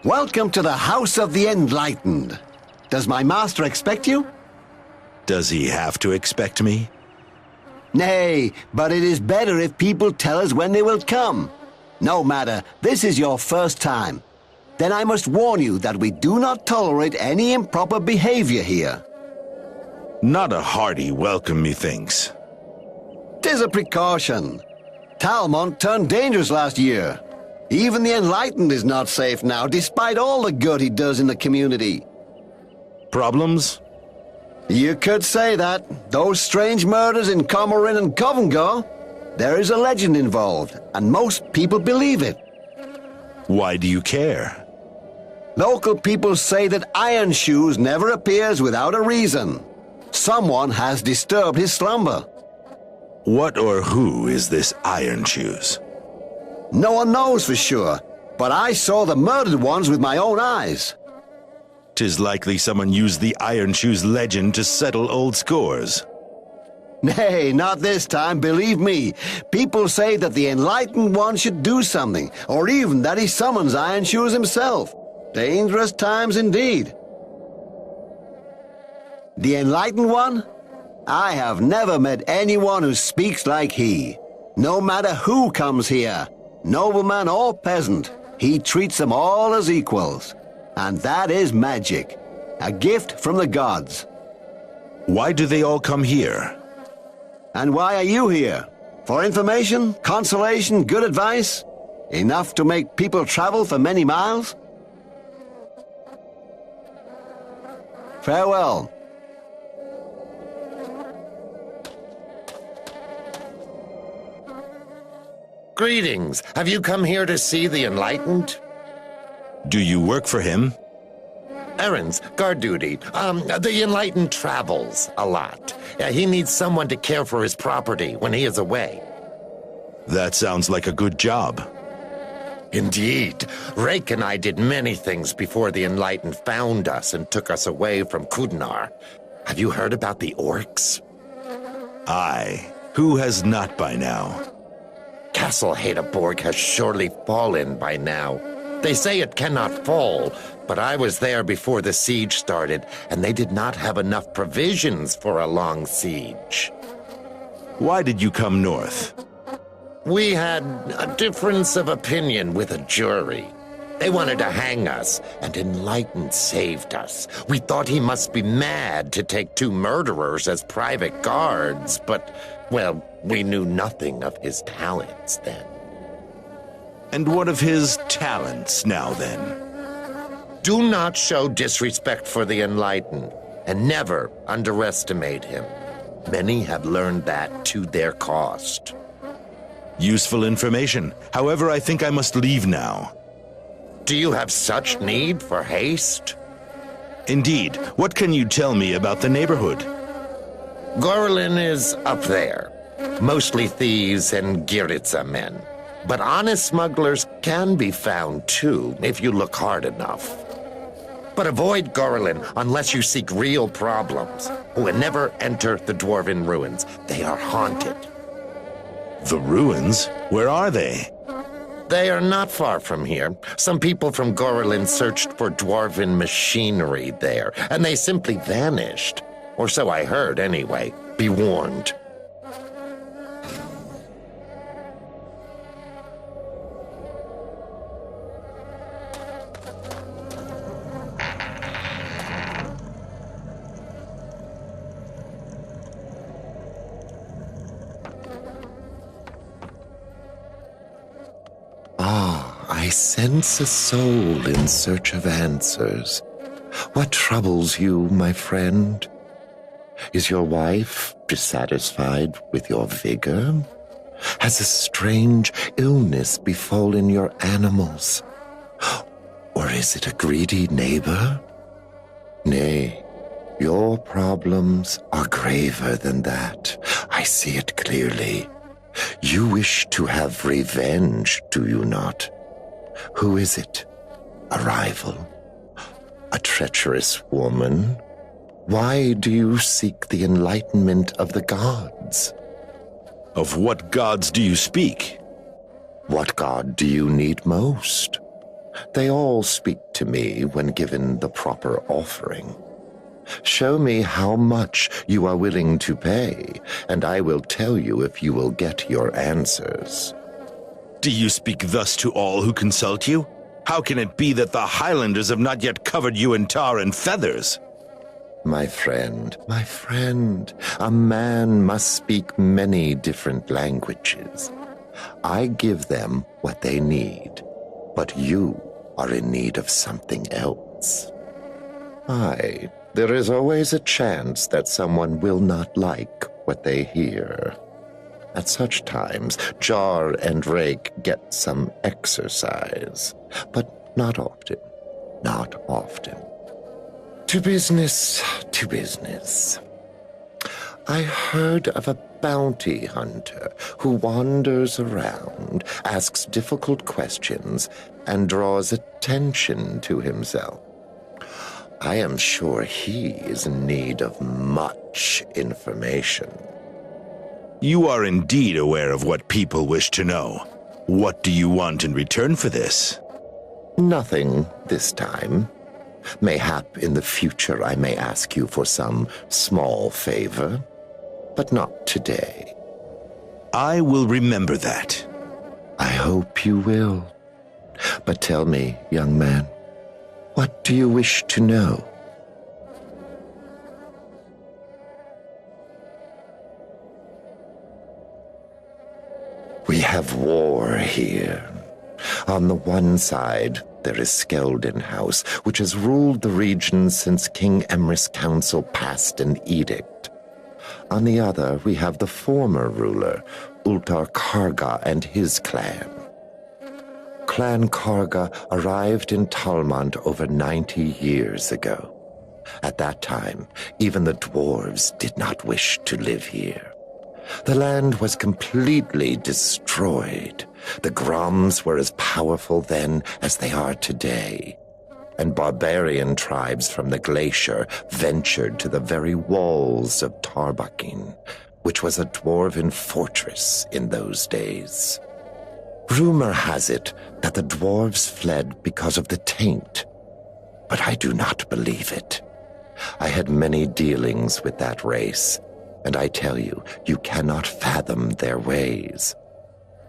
Welcome to the House of the Enlightened. Does my master expect you? Does he have to expect me? Nay, but it is better if people tell us when they will come. No matter, this is your first time. Then I must warn you that we do not tolerate any improper behavior here. Not a hearty welcome, methinks. 'Tis a precaution. Talmont turned dangerous last year. Even the Enlightened is not safe now, despite all the good he does in the community. Problems? You could say that. Those strange murders in Comorin and Covengore, there is a legend involved, and most people believe it. Why do you care? Local people say that Iron Shoes never appears without a reason. Someone has disturbed his slumber. What or who is this Iron Shoes? No one knows for sure, but I saw the murdered ones with my own eyes. 'Tis likely someone used the Iron Shoes legend to settle old scores. Nay, not this time, believe me. People say that the Enlightened One should do something, or even that he summons Iron Shoes himself. Dangerous times indeed. The Enlightened One? I have never met anyone who speaks like he. No matter who comes here, nobleman or peasant, he treats them all as equals. And that is magic, a gift from the gods. Why do they all come here? And why are you here? For information, consolation, good advice? Enough to make people travel for many miles? Farewell. Greetings. Have you come here to see the Enlightened? Do you work for him? Errands, guard duty. The Enlightened travels a lot. He needs someone to care for his property when he is away. That sounds like a good job. Indeed. Rake and I did many things before the Enlightened found us and took us away from Kudenar. Have you heard about the orcs? Aye. Who has not by now? Castle Hadeborg has surely fallen by now. They say it cannot fall, but I was there before the siege started, and they did not have enough provisions for a long siege. Why did you come north? We had a difference of opinion with a jury. They wanted to hang us, and Enlightened saved us. We thought he must be mad to take two murderers as private guards, but, well, we knew nothing of his talents then. And what of his talents now then? Do not show disrespect for the Enlightened, and never underestimate him. Many have learned that to their cost. Useful information. However, I think I must leave now. Do you have such need for haste? Indeed. What can you tell me about the neighborhood? Gorlin is up there. Mostly thieves and Giritsa men. But honest smugglers can be found too, if you look hard enough. But avoid Gorlin unless you seek real problems. And never enter the Dwarven ruins. They are haunted. The ruins? Where are they? They are not far from here. Some people from Gorlin searched for Dwarven machinery there, and they simply vanished. Or so I heard, anyway. Be warned. I sense a soul in search of answers. What troubles you, my friend? Is your wife dissatisfied with your vigor? Has a strange illness befallen your animals? Or is it a greedy neighbor? Nay, your problems are graver than that. I see it clearly. You wish to have revenge, do you not? Who is it? A rival? A treacherous woman? Why do you seek the enlightenment of the gods? Of what gods do you speak? What god do you need most? They all speak to me when given the proper offering. Show me how much you are willing to pay, and I will tell you if you will get your answers. Do you speak thus to all who consult you? How can it be that the Highlanders have not yet covered you in tar and feathers? My friend, a man must speak many different languages. I give them what they need, but you are in need of something else. Aye, there is always a chance that someone will not like what they hear. At such times, Jar and Rake get some exercise, but not often, not often. To business, to business. I heard of a bounty hunter who wanders around, asks difficult questions, and draws attention to himself. I am sure he is in need of much information. You are indeed aware of what people wish to know. What do you want in return for this? Nothing this time. Mayhap in the future I may ask you for some small favor, but not today. I will remember that. I hope you will. But tell me, young man, what do you wish to know? We have war here. On the one side, there is Skeldon House, which has ruled the region since King Emrys' council passed an edict. On the other, we have the former ruler, Ultar Karga, and his clan. Clan Karga arrived in Talmont over 90 years ago. At that time, even the dwarves did not wish to live here. The land was completely destroyed. The Groms were as powerful then as they are today, and barbarian tribes from the glacier ventured to the very walls of Tarbakin, which was a dwarven fortress in those days. Rumor has it that the dwarves fled because of the taint, but I do not believe it. I had many dealings with that race, and I tell you, you cannot fathom their ways.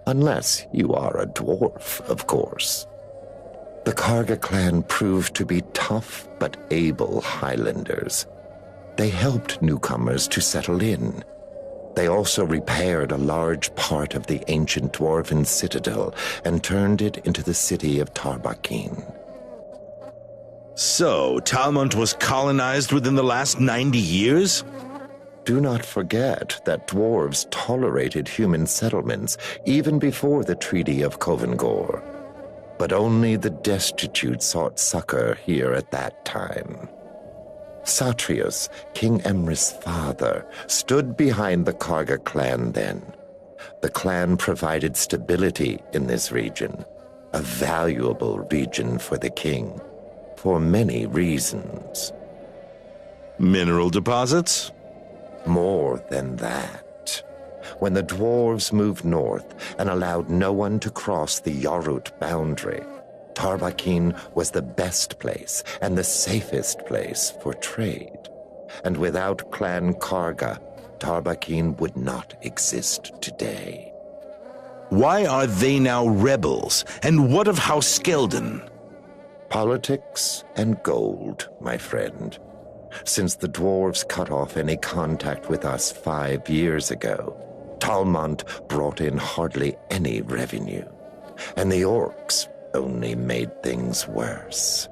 Unless you are a dwarf, of course. The Karga clan proved to be tough but able Highlanders. They helped newcomers to settle in. They also repaired a large part of the ancient dwarven citadel and turned it into the city of Tarbakin. So, Talmont was colonized within the last 90 years? Do not forget that dwarves tolerated human settlements even before the Treaty of Covengor. But only the destitute sought succor here at that time. Satrius, King Emrys' father, stood behind the Karga clan then. The clan provided stability in this region, a valuable region for the king, for many reasons. Mineral deposits? More than that. When the dwarves moved north and allowed no one to cross the Yarut boundary, Tarbakin was the best place and the safest place for trade. And without Clan Karga, Tarbakin would not exist today. Why are they now rebels? And what of House Skeldon? Politics and gold, my friend. Since the dwarves cut off any contact with us 5 years ago, Talmont brought in hardly any revenue, and the orcs only made things worse.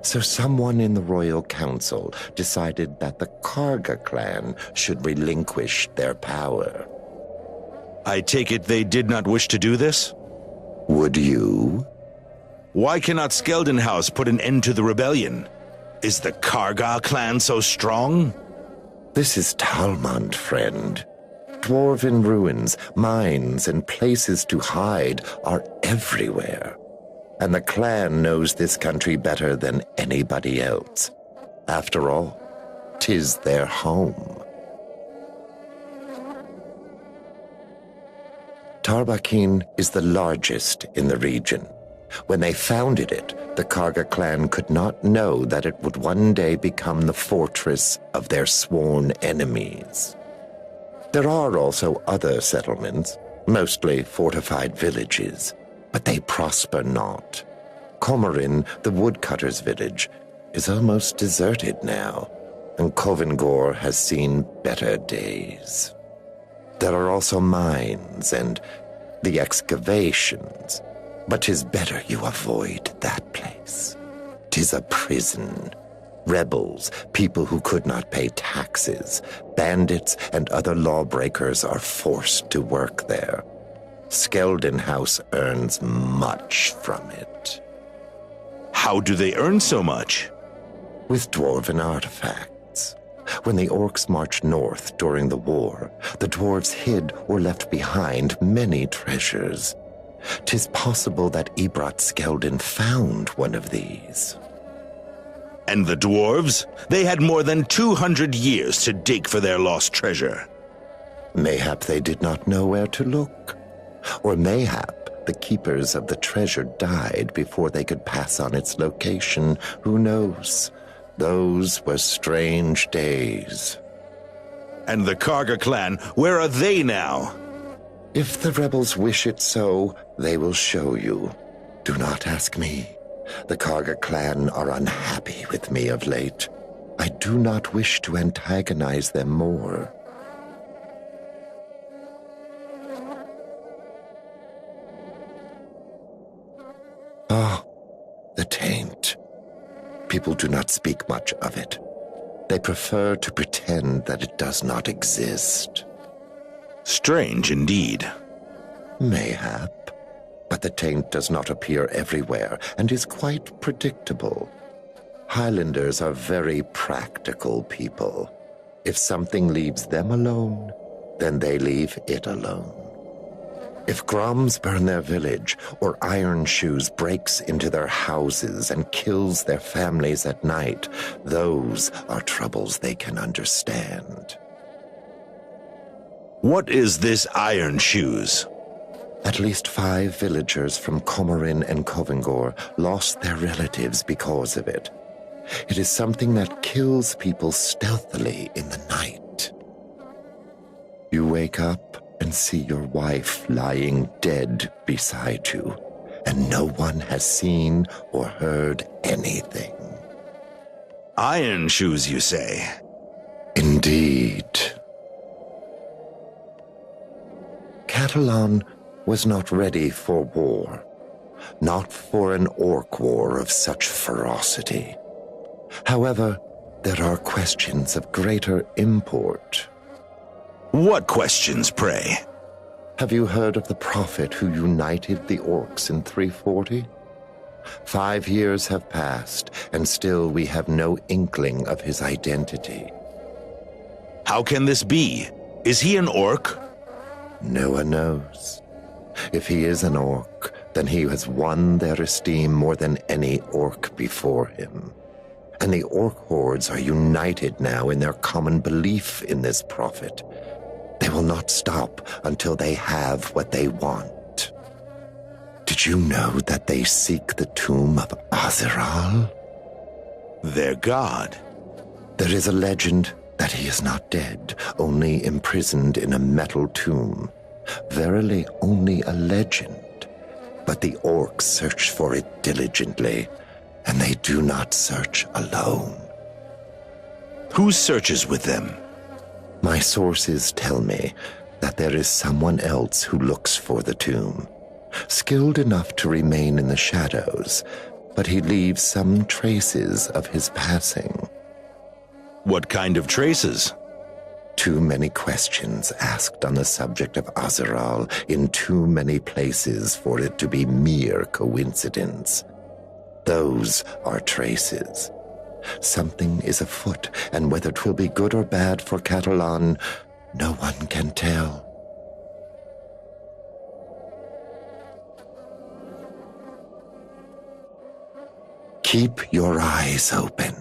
So someone in the Royal Council decided that the Karga clan should relinquish their power. I take it they did not wish to do this? Would you? Why cannot Skeldon House put an end to the rebellion? Is the Karga clan so strong? This is Talmont, friend. Dwarven ruins, mines, and places to hide are everywhere. And the clan knows this country better than anybody else. After all, 'tis their home. Tarbakin is the largest in the region. When they founded it, the Karga clan could not know that it would one day become the fortress of their sworn enemies. There are also other settlements, mostly fortified villages, but they prosper not. Comorin, the woodcutter's village, is almost deserted now, and Covengor has seen better days. There are also mines and the excavations, but 'tis better you avoid that place. 'Tis a prison. Rebels, people who could not pay taxes, bandits, and other lawbreakers are forced to work there. Skeldon House earns much from it. How do they earn so much? With dwarven artifacts. When the orcs marched north during the war, the dwarves hid or left behind many treasures. 'Tis possible that Ebrat Skeldon found one of these. And the dwarves? They had more than 200 years to dig for their lost treasure. Mayhap they did not know where to look. Or mayhap the keepers of the treasure died before they could pass on its location. Who knows? Those were strange days. And the Karga clan, where are they now? If the rebels wish it so, they will show you. Do not ask me. The Karga clan are unhappy with me of late. I do not wish to antagonize them more. Ah, the taint. People do not speak much of it. They prefer to pretend that it does not exist. Strange indeed. Mayhap. But the taint does not appear everywhere and is quite predictable. Highlanders are very practical people. If something leaves them alone, then they leave it alone. If Groms burn their village, or Iron Shoes breaks into their houses and kills their families at night, those are troubles they can understand. What is this Iron Shoes? At least 5 villagers from Comorin and Covengor lost their relatives because of it. It is something that kills people stealthily in the night. You wake up and see your wife lying dead beside you, and no one has seen or heard anything. Iron Shoes, you say? Indeed. Catalan was not ready for war, not for an orc war of such ferocity. However, there are questions of greater import. What questions, pray? Have you heard of the prophet who united the orcs in 340? 5 years have passed, and still we have no inkling of his identity. How can this be? Is he an orc? No one knows. If he is an orc, then he has won their esteem more than any orc before him. And the orc hordes are united now in their common belief in this prophet. They will not stop until they have what they want. Did you know that they seek the tomb of Azeral? Their god. There is a legend that he is not dead, only imprisoned in a metal tomb. Verily, only a legend. But the orcs search for it diligently, and they do not search alone. Who searches with them? My sources tell me that there is someone else who looks for the tomb, skilled enough to remain in the shadows, but he leaves some traces of his passing. What kind of traces? Too many questions asked on the subject of Azeral in too many places for it to be mere coincidence. Those are traces. Something is afoot, and whether 'twill be good or bad for Catalan, no one can tell. Keep your eyes open.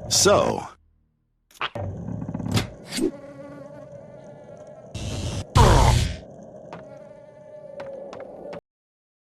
So,